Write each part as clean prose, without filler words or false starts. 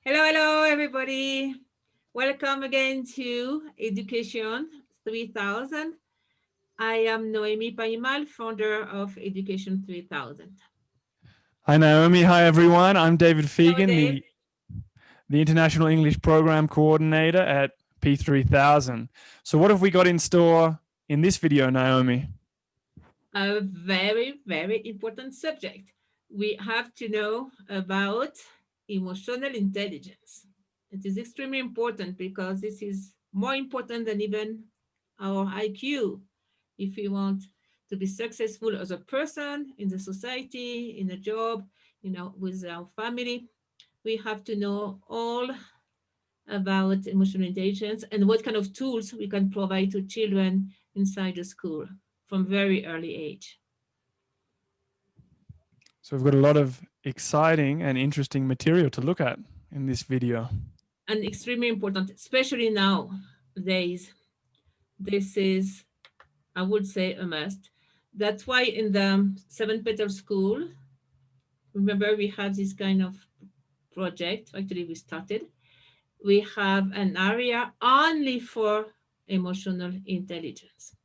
Hello, hello, everybody. Welcome again to Education 3000. I am Noemi Paimal, founder of Education 3000. Hi Naomi, hi everyone. I'm David Hello, Fegan, Dave. the International English Program Coordinator at P3000. So what have we got in store in this video, Naomi? A very, very important subject. We have to know about emotional intelligence. It is extremely important because this is more important than even our IQ. If we want to be successful as a person in the society, in a job, with our family, we have to know all about emotional intelligence and what kind of tools we can provide to children inside the school from very early age. So we've got a lot of exciting and interesting material to look at in this video. And extremely important, especially nowadays. This is, I would say, a must. That's why in the Seven Petal School, remember we have this kind of project. Actually, we started. We have an area only for emotional intelligence.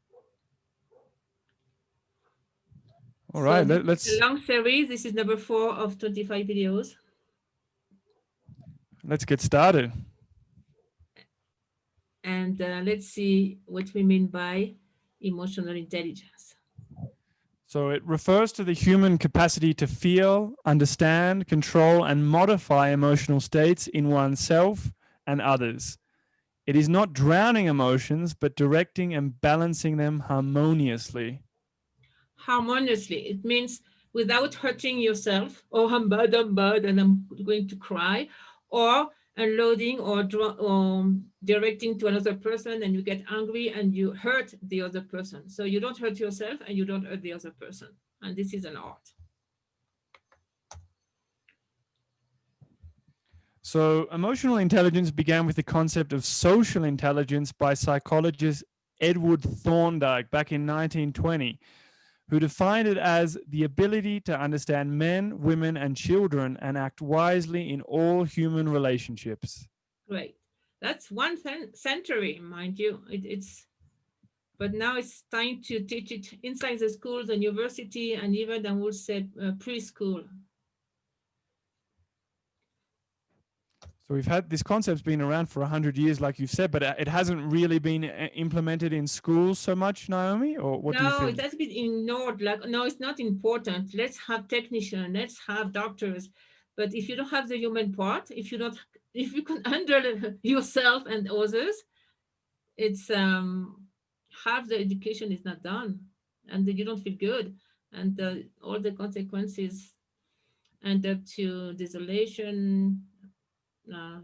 All So right, this is a let's long series. This is number 4 of 25 videos. get started. And let's see what we mean by emotional intelligence. So it refers to the human capacity to feel, understand, control, and modify emotional states in oneself and others. It is not drowning emotions, but directing and balancing them harmoniously. Harmoniously, it means without hurting yourself, oh, I'm bad, and I'm going to cry, or unloading or directing to another person and you get angry and you hurt the other person. So you don't hurt yourself and you don't hurt the other person. And this is an art. So, emotional intelligence began with the concept of social intelligence by psychologist Edward Thorndike back in 1920, who defined it as the ability to understand men, women, and children and act wisely in all human relationships. Great. That's one century, mind you. But now it's time to teach it inside the schools and university and even I would say preschool. So we've had this concept's been around for 100 years, like you've said, but it hasn't really been implemented in schools so much, Naomi, or what do you No, it think? has been ignored. Like, no, it's not important. Let's have technicians, let's have doctors. But if you don't have the human part, if you can handle yourself and others, it's half the education is not done, and you don't feel good, and all the consequences end up to desolation. Uh,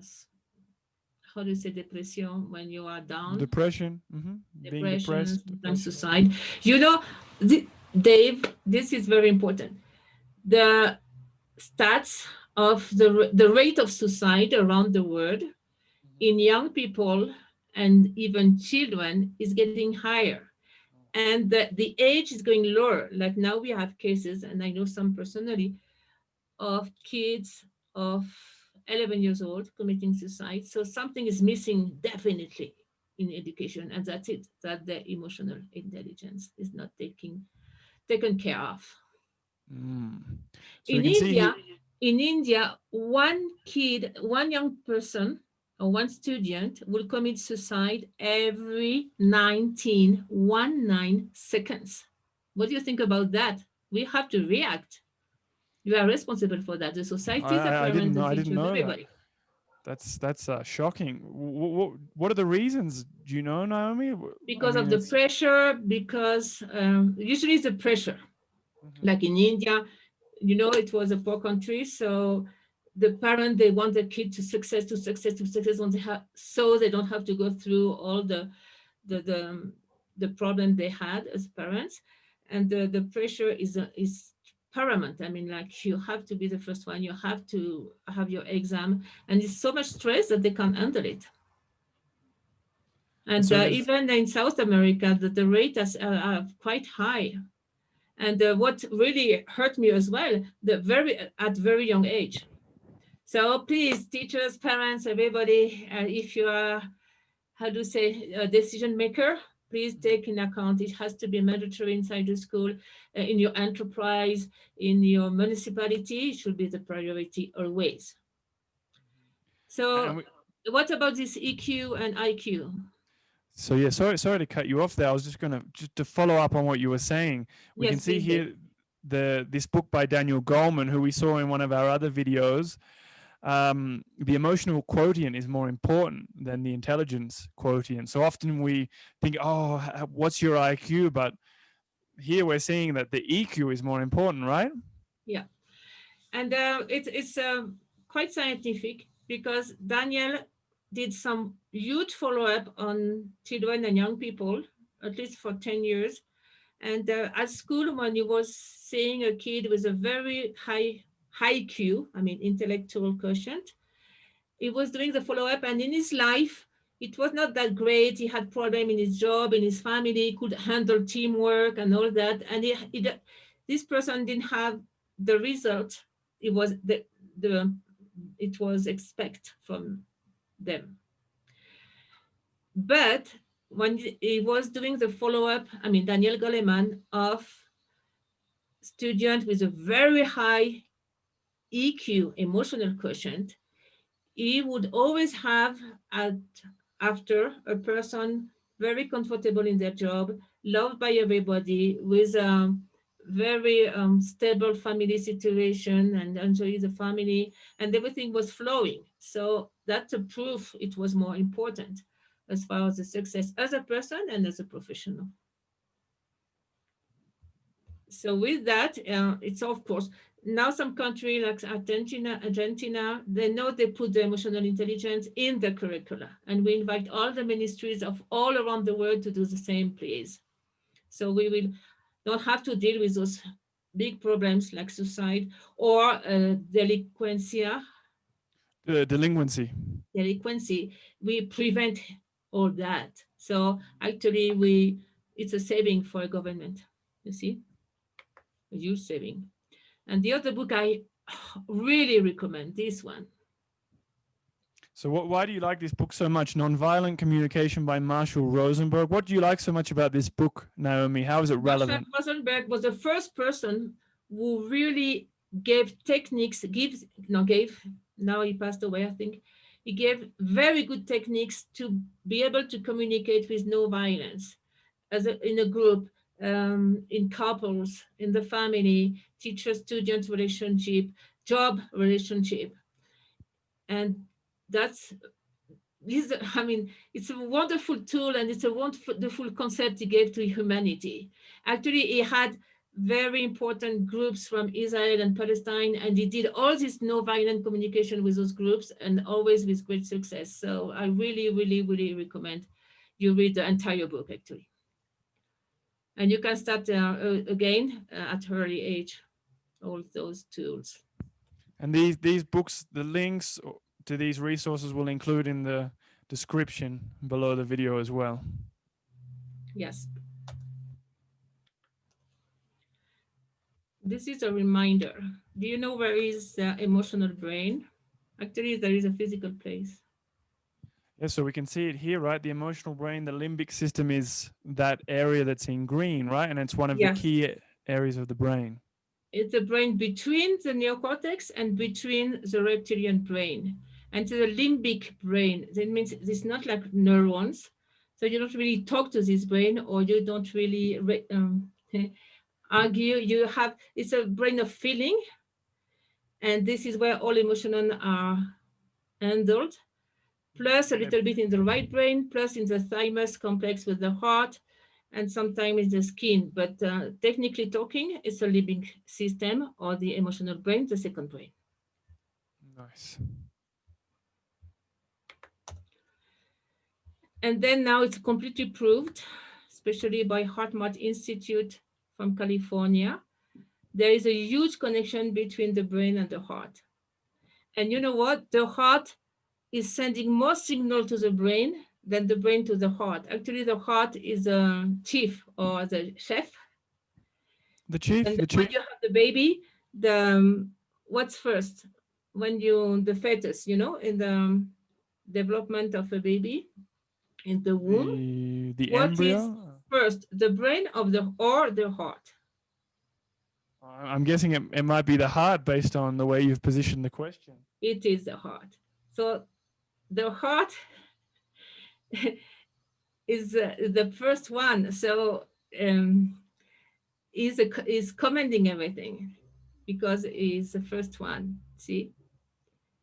how do you say depression when you are down? Depression, being Depression, depressed. sometimes suicide. You know, Dave, this is very important. The stats of the rate of suicide around the world in young people and even children is getting higher. And the age is going lower. Like now we have cases, and I know some personally, of kids of 11 years old committing suicide. So something is missing definitely in education, and that's it. That the emotional intelligence is not taken care of. Mm. So we In can see here. India, in India, one young person or one student will commit suicide every 19 seconds. What do you think about that? We have to react. You are responsible for that. The society, the I didn't parents, the know. I didn't teachers, know that. everybody. That's shocking. What are the reasons? Do you know, Naomi? I Because mean, of the it's. pressure, because usually it's the pressure. Mhm. Like in India, it was a poor country, so the parent they want the kid to success, to success, to success, so they don't have to go through all the the, the problem they had as parents, and the pressure is paramount. I mean, like you have to be the first one, you have to have your exam, and it's so much stress that they can't handle it. And And so there's. even in South America, the rate is are quite high. And what really hurt me as well, the very at very young age. So please, teachers, parents, everybody, if you are, how do you say, a decision maker, please take in account. It has to be mandatory inside the school, in your enterprise, in your municipality. It should be the priority always. And So, what about this EQ and IQ? so yeah, sorry to cut you off there. I was just gonna just to follow up on what you were saying. We can Yes, see please, Dave. here this book by Daniel Goleman, who we saw in one of our other videos. The emotional quotient is more important than the intelligence quotient. So often we think, oh, what's your IQ? But here we're seeing that the EQ is more important, right? Yeah. And it's quite scientific because Daniel did some huge follow up on children and young people, at least for 10 years. And at school, when he was seeing a kid with a very high Q, I mean, intellectual quotient, he was doing the follow up. And in his life, it was not that great. He had problem in his job, in his family, he could handle teamwork and all that. And this person didn't have the result it was the it was expect from them. But when he was doing the follow up, I mean, Daniel Goleman, of student with a very high EQ, emotional quotient, he would always have at after a person very comfortable in their job, loved by everybody, with a very stable family situation and enjoy the family, and everything was flowing. So that's a proof it was more important as far as the success as a person and as a professional. So with that, it's of course now some country like Argentina, they know they put the emotional intelligence in the curricula, and we invite all the ministries of all around the world to do the same, please. So we will don't have to deal with those big problems like suicide or delinquencia. Delinquency. Delinquency, we prevent all that. So actually, we it's a saving for a government. You see, a huge saving. And the other book I really recommend this one. So why do you like this book so much? Nonviolent Communication by Marshall Rosenberg. What do you like so much about this book, Naomi? How is it Marshall relevant? Rosenberg was the first person who really gave techniques, gives, no, gave, now he passed away, I think. He gave very good techniques to be able to communicate with no violence in a group, in couples, in the family, teacher-student relationship, job relationship. And that's I mean, it's a wonderful tool and it's a wonderful concept he gave to humanity. Actually, he had very important groups from Israel and Palestine, and he did all this no violent communication with those groups and always with great success. So I really, really, really recommend you read the entire book, actually. And you can start again at early age, all those tools. And these books, the links to these resources will include in the description below the video as well. Yes. This is a reminder. Do you know where is the emotional brain? Actually, there is a physical place. Yeah, so we can see it here, right? The emotional brain, the limbic system is that area that's in green, right? And it's one of the Yes, key areas of the brain. it's the brain between the neocortex and between the reptilian brain. And to the limbic brain, that means it's not like neurons. So you don't really talk to this brain or you don't really argue. You have, it's a brain of feeling. And this is where all emotions are handled, plus a little bit in the right brain, plus in the thymus complex with the heart, and sometimes in the skin. But technically talking, it's a limbic system or the emotional brain, the second brain. Nice. And then now it's completely proved, especially by HeartMath Institute from California. There is a huge connection between the brain and the heart. And you know what? The heart is sending more signal to the brain than the brain to the heart. Actually, the heart is a chief or the chef. The chief, And the when chief. you have the baby, the what's first? when you, the fetus, in the development of a baby in the womb, The what is embryo. first, the brain of the or the heart? I'm guessing it might be the heart based on the way you've positioned the question. It is the heart. So the heart is the first one. So is commanding everything because it's the first one. See,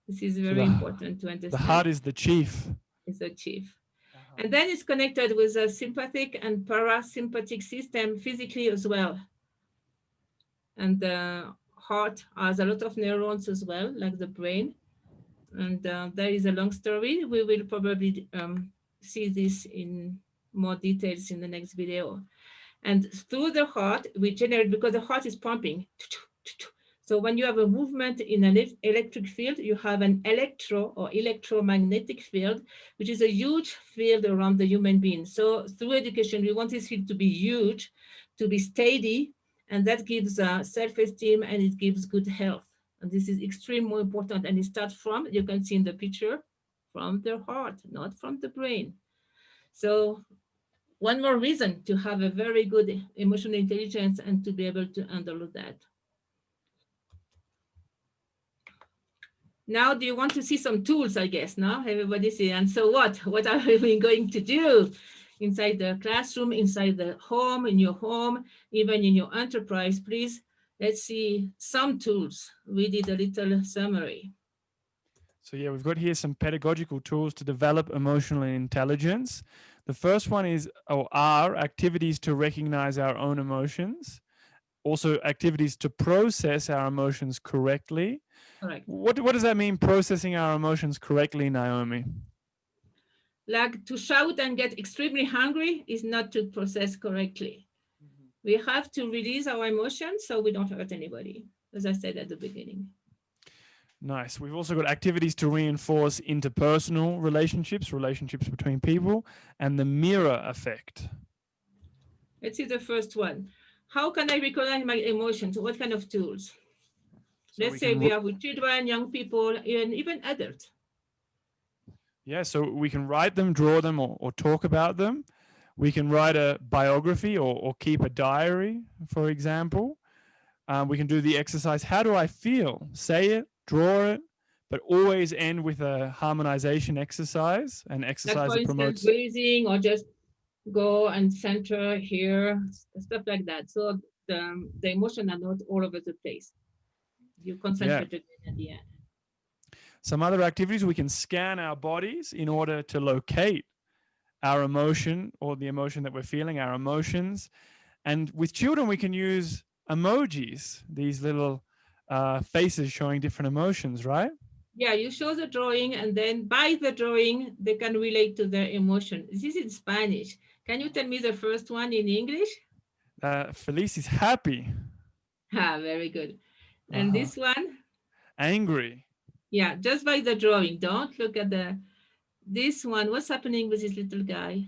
this is So very important to the heart understand. is the chief. It's a chief. Uh-huh. And then it's connected with a sympathetic and parasympathetic system physically as well. And the heart has a lot of neurons as well, like the brain. And there is a long story. We will probably see this in more details in the next video. And through the heart, we generate, because the heart is pumping. So when you have a movement in an electric field, you have an electro or electromagnetic field, which is a huge field around the human being. So through education, we want this field to be huge, to be steady, and that gives self-esteem and it gives good health. And this is extremely important. And it starts from, you can see in the picture, from the heart, not from the brain. So one more reason to have a very good emotional intelligence and to be able to handle that. Now, do you want to see some tools? I guess now everybody see. And so what? What are we going to do inside the classroom, inside the home, in your home, even in your enterprise? Please, let's see some tools. We did a little summary. So yeah, we've got here some pedagogical tools to develop emotional intelligence. The first one is or are activities to recognize our own emotions. Also activities to process our emotions correctly. Correct. What does that mean, processing our emotions correctly, Naomi? Like to shout and get extremely hungry is not to process correctly. We have to release our emotions so we don't hurt anybody, as I said at the beginning. Nice. We've also got activities to reinforce interpersonal relationships, relationships between people, and the mirror effect. Let's see the first one. How can I recognize my emotions? What kind of tools? So Let's we say can we are with children, young people, and even adults. yeah, so we can write them, draw them, or talk about them. We can write a biography or keep a diary, for example. We can do the exercise. How do I feel? Say it, draw it, but always end with a harmonization exercise, an Like, exercise for that instance, promotes. breathing or just go and center here, stuff like that. So the emotion are not all over the place. You Yeah. concentrate again at the end. Some other activities, we can scan our bodies in order to locate our emotion or the emotion that we're feeling, our emotions. And with children, we can use emojis, these little faces showing different emotions, right? Yeah, you show the drawing, and then by the drawing, they can relate to their emotion. This is in Spanish. Can you tell me the first one in English? Felice is happy. Ah, very good. And Uh-huh. this one, Angry. yeah, just by the drawing. Don't look at the this one. What's happening with this little guy?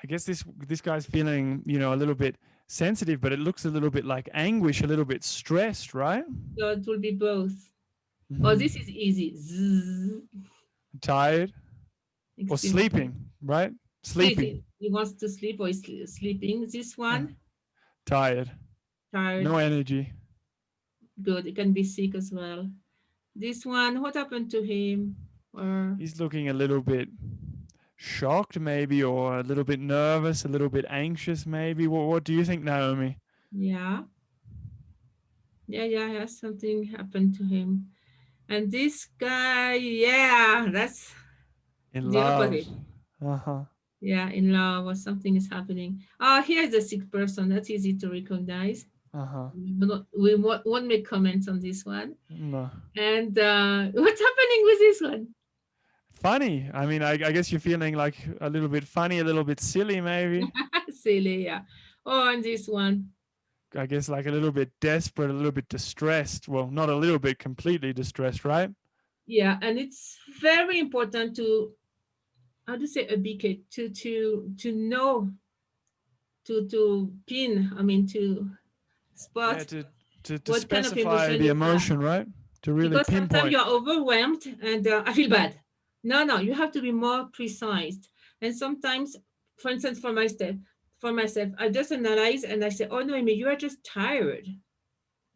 I guess this guy's feeling, a little bit sensitive, but it looks a little bit like anguish, a little bit stressed, right? So it will be both. Oh, this is Mm-hmm. easy. Zzz. Tired or Extremely tired. sleeping, right? Sleeping. Sleeping. He wants to sleep or is sleeping. This Uh, one, tired. tired. No energy. Good. It can be sick as well. This one, what happened to him? Or He's looking a little bit shocked, maybe, or a little bit nervous, a little bit anxious, maybe. What do you think, Naomi? yeah, yeah. Something happened to him. And this guy, yeah, that's In the love. opposite. Uh huh. Yeah, in love or something is happening. Oh, here's a sick person. That's easy to recognize. Uh huh. We won't make comments on this one. No. And what's happening with this one? Funny. I mean, I guess you're feeling like a little bit funny, a little bit silly, maybe. Silly, yeah. Oh, and this one. I guess like a little bit desperate, a little bit distressed. Well, not a little bit, completely distressed, right? Yeah, and it's very important to, how to say, educate, to know, to pin, I mean, to Yeah, spot to what kind of specify emotion the you have. emotion, right? to really Because sometimes pinpoint. you are overwhelmed and I feel bad. No, no, you have to be more precise. And sometimes, for instance, for myself, I just analyze and I say, "Oh no, Amy, you are just tired.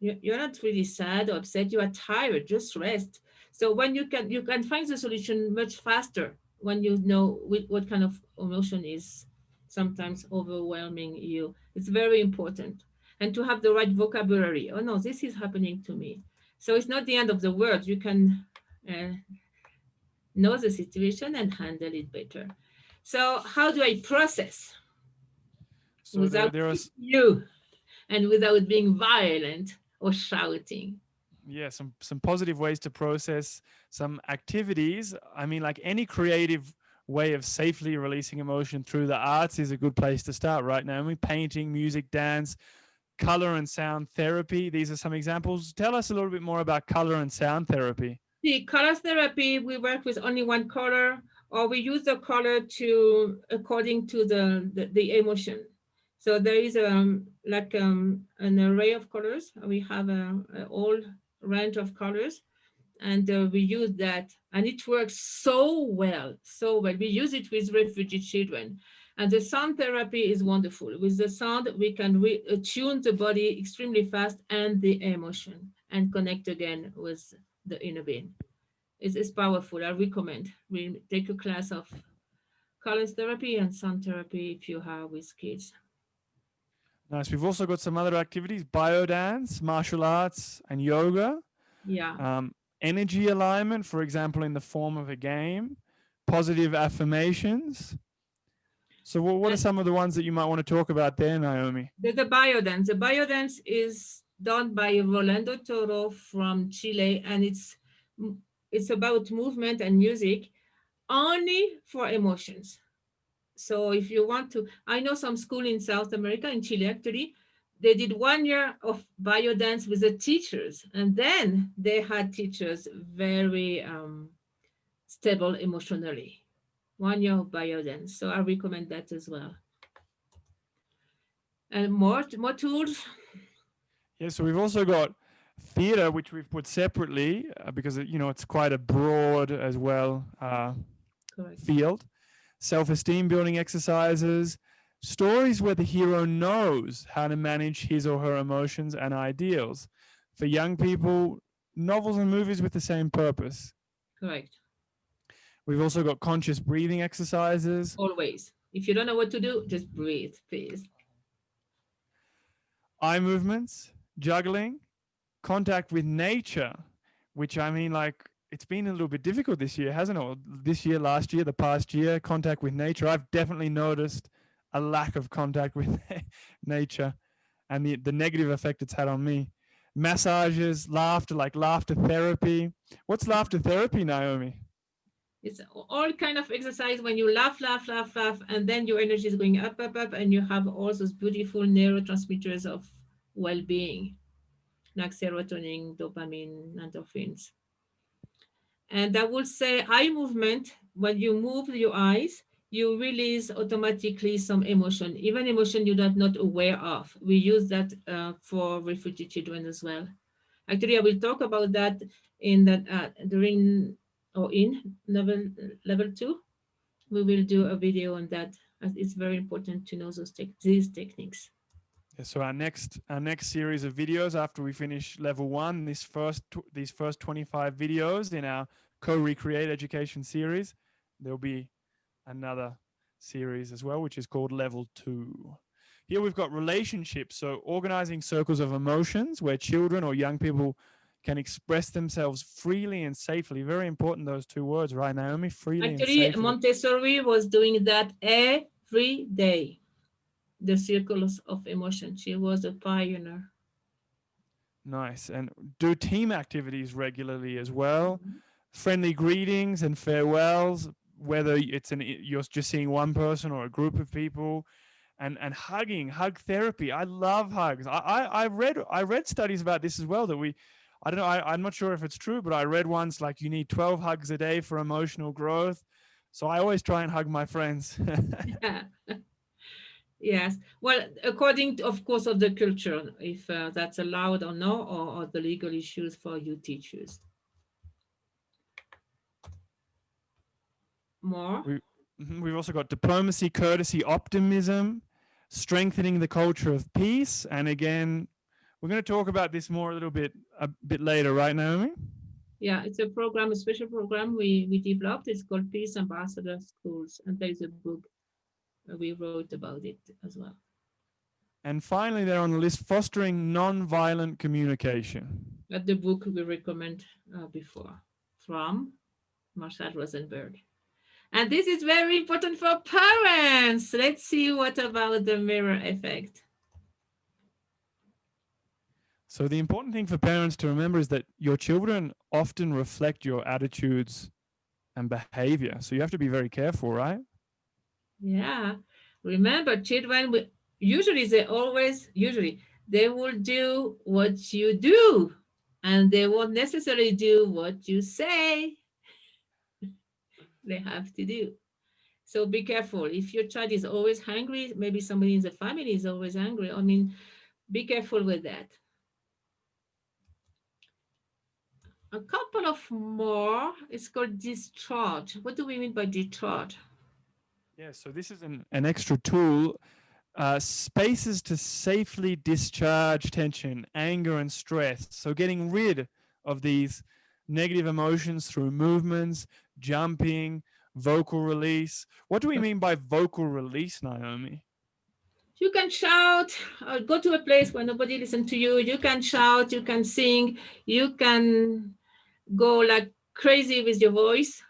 You're not really sad or upset. You are tired. Just rest." So when you can find the solution much faster when you know what kind of emotion is sometimes overwhelming you. It's very important, and to have the right vocabulary. Oh no, this is happening to me. So it's not the end of the world. You can uh, know the situation and handle it better. So how do I process So without there are hitting you and without being violent or shouting? yeah, some positive ways to process, some activities. I mean, like any creative way of safely releasing emotion through the arts is a good place to start, right, Naomi? Painting, music, dance, color and sound therapy. These are some examples. Tell us a little bit more about color and sound therapy. The color therapy, we work with only one color, or we use the color to according to the emotion. So there is an array of colors. We have a whole range of colors, and we use that, and it works so well, so well. We use it with refugee children, and the sound therapy is wonderful. With the sound, we can tune the body extremely fast and the emotion, and connect again with the inner being. It's powerful. I recommend we take a class of colors therapy and sound therapy if you have with kids. Nice. We've also got some other activities: biodance, martial arts, and yoga. Yeah. Um, Energy alignment, for example, in the form of a game. Positive affirmations. So, what are And some of the ones that you might want to talk about there, Naomi? the biodance. The biodance is done by Rolando Toro from Chile, and it's about movement and music only for emotions. So if you want to, I know some school in South America, in Chile actually, they did 1 year of biodance with the teachers, and then they had teachers very stable emotionally. 1 year of biodance. So I recommend that as well. And more tools. Yeah, so we've also got theatre, which we've put separately because it's quite a broad as well Correct. field. Self-esteem building exercises, stories where the hero knows how to manage his or her emotions and ideals. For young people, novels and movies with the same purpose. Correct. We've also got conscious breathing exercises, Always. If you don't know what to do, just breathe, please. eye movements, juggling, contact with nature, which I mean, like, it's been a little bit difficult this year, hasn't it? Or this year, last year, the past year, contact with nature. I've definitely noticed a lack of contact with nature and the negative effect it's had on me. Massages, laughter, like laughter therapy. What's laughter therapy, Naomi? It's all kind of exercise when you laugh, laugh, laugh, laugh, and then your energy is going up, up, up, and you have all those beautiful neurotransmitters of well-being, like serotonin, dopamine, endorphins. And I would say eye movement, when you move your eyes, you release automatically some emotion, even emotion you're not aware of. We use that for refugee children as well. Actually, I will talk about that in that during or in level 2. We will do a video on that, as it's very important to know these techniques. Yeah, so our next series of videos after we finish level 1, these first 25 videos in our co-recreate education series, there'll be another series as well, which is called level 2. Here we've got relationships, so organizing circles of emotions where children or young people can express themselves freely and safely. Very important, those two words, right, Naomi? Freely and Actually, safely. Montessori was doing that every day. The circles of emotion. She was a pioneer. Nice. And do team activities regularly as well. Mhm. Friendly greetings and farewells, whether you're just seeing one person or a group of people, and hug therapy. I love hugs. I read studies about this as well, that I don't know, I'm not sure if it's true, but I read once like you need 12 hugs a day for emotional growth. So I always try and hug my friends. Yeah. Yes. Well, according to, of course, of the culture, if that's allowed or no, or the legal issues for you teachers. More. We, we've also got diplomacy, courtesy, optimism, strengthening the culture of peace. And again, we're going to talk about this more a bit later, right, Naomi? Yeah, it's a program, a special program we developed. It's called Peace Ambassador Schools, and there's a book we wrote about it as well. And finally, they're on the list fostering non-violent communication. But the book we recommend before from Marshall Rosenberg. And this is very important for parents. Let's see what about the mirror effect. So, the important thing for parents to remember is that your children often reflect your attitudes and behavior. So, you have to be very careful, right? Yeah. Remember, children will, usually they will do what you do, and they won't necessarily do what you say they have to do. So be careful. If your child is always hungry, maybe somebody in the family is always angry. I mean, be careful with that. A couple of more. It's called discharge. What do we mean by discharge? Yeah, so this is an extra tool, spaces to safely discharge tension, anger, and stress. So getting rid of these negative emotions through movements, jumping, vocal release. What do we mean by vocal release, Naomi? You can shout, go to a place where nobody listens to you. You can shout, you can sing, you can go like crazy with your voice.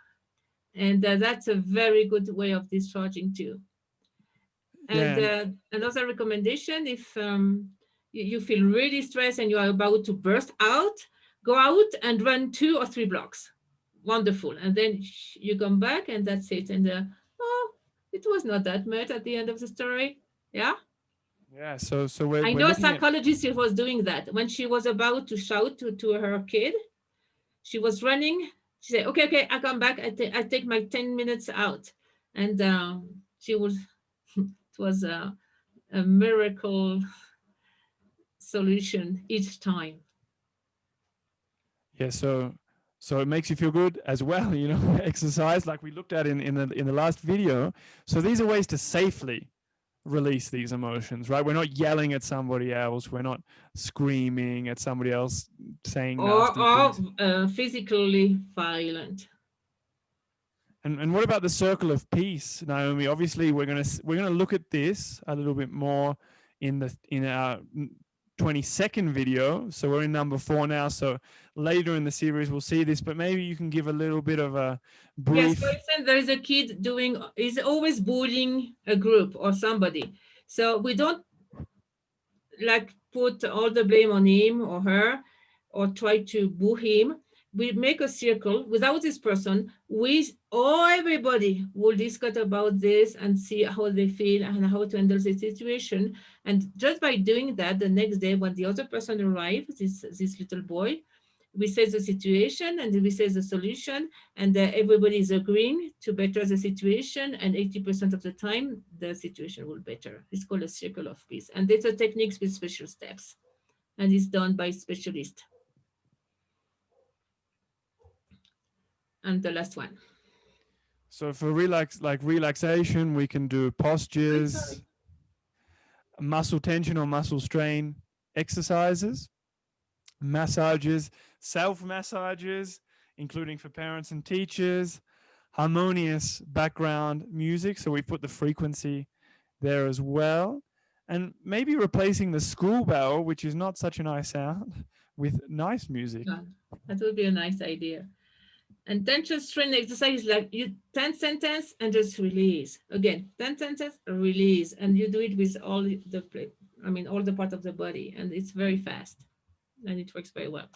And that's a very good way of discharging too. Yeah, And and another recommendation, if you feel really stressed and you are about to burst out, go out and run 2 or 3 blocks. Wonderful. And then you come back and that's it. And oh, it was not that much at the end of the story. Yeah. yeah. So we're I we're know a looking at psychologist who was doing that. When she was about to shout to her kid, she was running. She said, okay, okay, I come back. I take my 10 minutes out. And she was, it was a miracle solution each time. yeah. So it makes you feel good as well. Exercise like we looked at in the last video. So these are ways to safely release these emotions, right? We're not yelling at somebody else. We're not screaming at somebody else, saying nasty Or things. physically violent. And what about the circle of peace, Naomi? Obviously, we're gonna look at this a little bit more in our 22nd video. So we're in number 4 now. So later in the series we'll see this, but maybe you can give a little bit of a Yes, for brief. instance, there is a kid is always bullying a group or somebody. So we don't like put all the blame on him or her or try to boo him. We make a circle without this person. We all everybody will discuss about this and see how they feel and how to handle the situation. And just by doing that, the next day when the other person arrives, this little boy, we say the situation and we say the solution, and everybody is agreeing to better the situation, and 80% of the time the situation will better. It's called a circle of peace, and it's a technique with special steps, and it's done by specialists. And the last one. So for relaxation, we can do postures, muscle tension or muscle strain exercises, massages, self massages, including for parents and teachers, harmonious background music. So we put the frequency there as well. And maybe replacing the school bell, which is not such a nice sound, with nice music. Yeah, that would be a nice idea. And tension strain exercise is like you 10 sentence and just release. Again, 10 sentence, release. And you do it with all the part of the body. And it's very fast. And it works very well.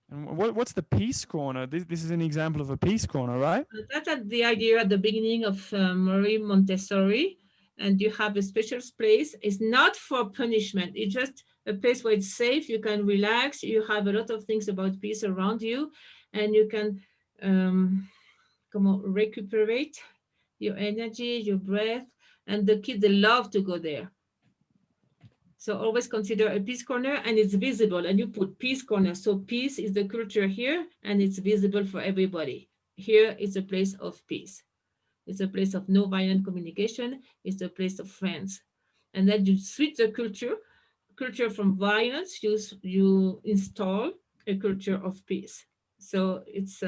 And what's the peace corner? This is an example of a peace corner, right? That's the idea at the beginning of Marie Montessori. And you have a special place. It's not for punishment. It's just a place where it's safe. You can relax. You have a lot of things about peace around you. And you can recuperate your energy, your breath. and the kids, they love to go there. So always consider a peace corner, and it's visible, and you put peace corner. So peace is the culture here, and it's visible for everybody. Here is a place of peace. It's a place of no violent communication. It's a place of friends. And then you switch the culture from violence. You install a culture of peace. So it's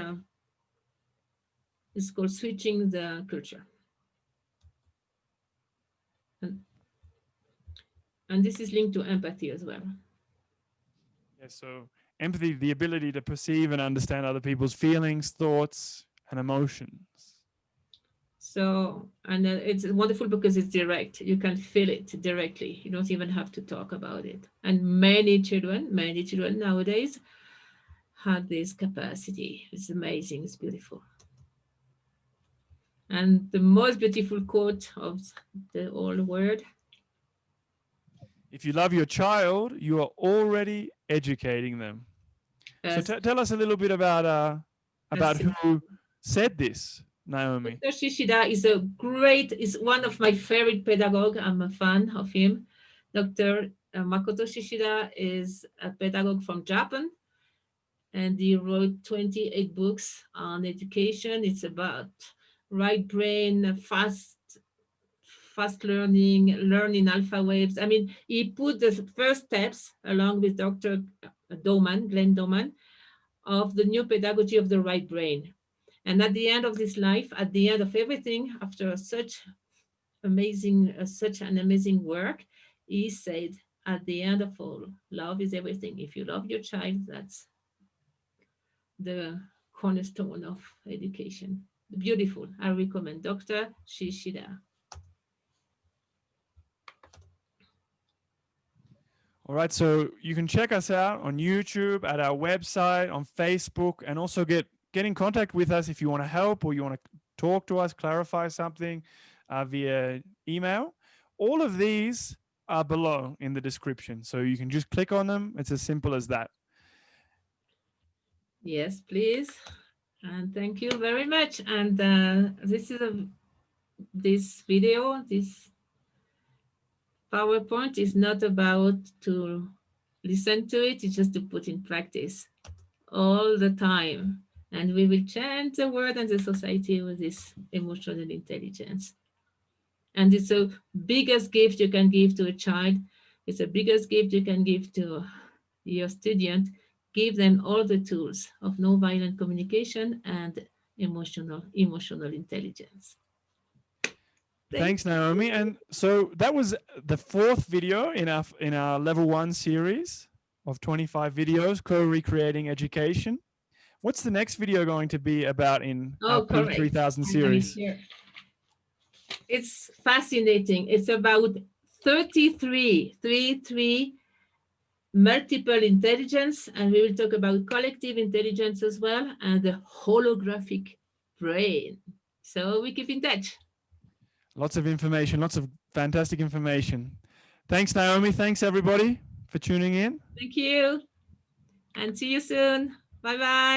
called switching the culture. And, and this is linked to empathy as well. Yeah, so empathy, the ability to perceive and understand other people's feelings, thoughts, and emotions. So, and it's wonderful because it's direct. You can feel it directly. You don't even have to talk about it. And many children nowadays have this capacity. It's amazing. It's beautiful. And the most beautiful quote of the whole word. If you love your child, you are already educating them. So As, tell us a little bit about as who said this, Naomi. Dr. Shishida is one of my favorite pedagogue. I'm a fan of him. Dr. Makoto Shishida is a pedagogue from Japan, and he wrote 28 books on education. It's about right brain, fast learning alpha waves. I mean, he put the first steps along with Dr. Glenn Doman, of the new pedagogy of the right brain. And at the end of this life, at the end of everything, after such an amazing work, he said, at the end of all, love is everything. If you love your child, that's the cornerstone of education. Beautiful. I recommend Dr. Shishida. All right, so you can check us out on YouTube, at our website, on Facebook, and also get in contact with us if you want to help or you want to talk to us, clarify something via email. All of these are below in the description, so you can just click on them. It's as simple as that. Yes, please. And thank you very much. And this video, this PowerPoint is not about to listen to it, it's just to put in practice all the time. And we will change the world and the society with this emotional intelligence. And it's the biggest gift you can give to a child. It's the biggest gift you can give to your student. Give them all the tools of nonviolent communication and emotional intelligence. Thanks, Naomi. And so that was the fourth video in our level 1 series of 25 videos, co-recreating education. What's the next video going to be about in our P3000 series? It's fascinating. It's about 33 multiple intelligence, and we will talk about collective intelligence as well, and the holographic brain. So we keep in touch. Lots of information, lots of fantastic information. Thanks, Naomi. Thanks, everybody, for tuning in. Thank you, and see you soon. Bye-bye.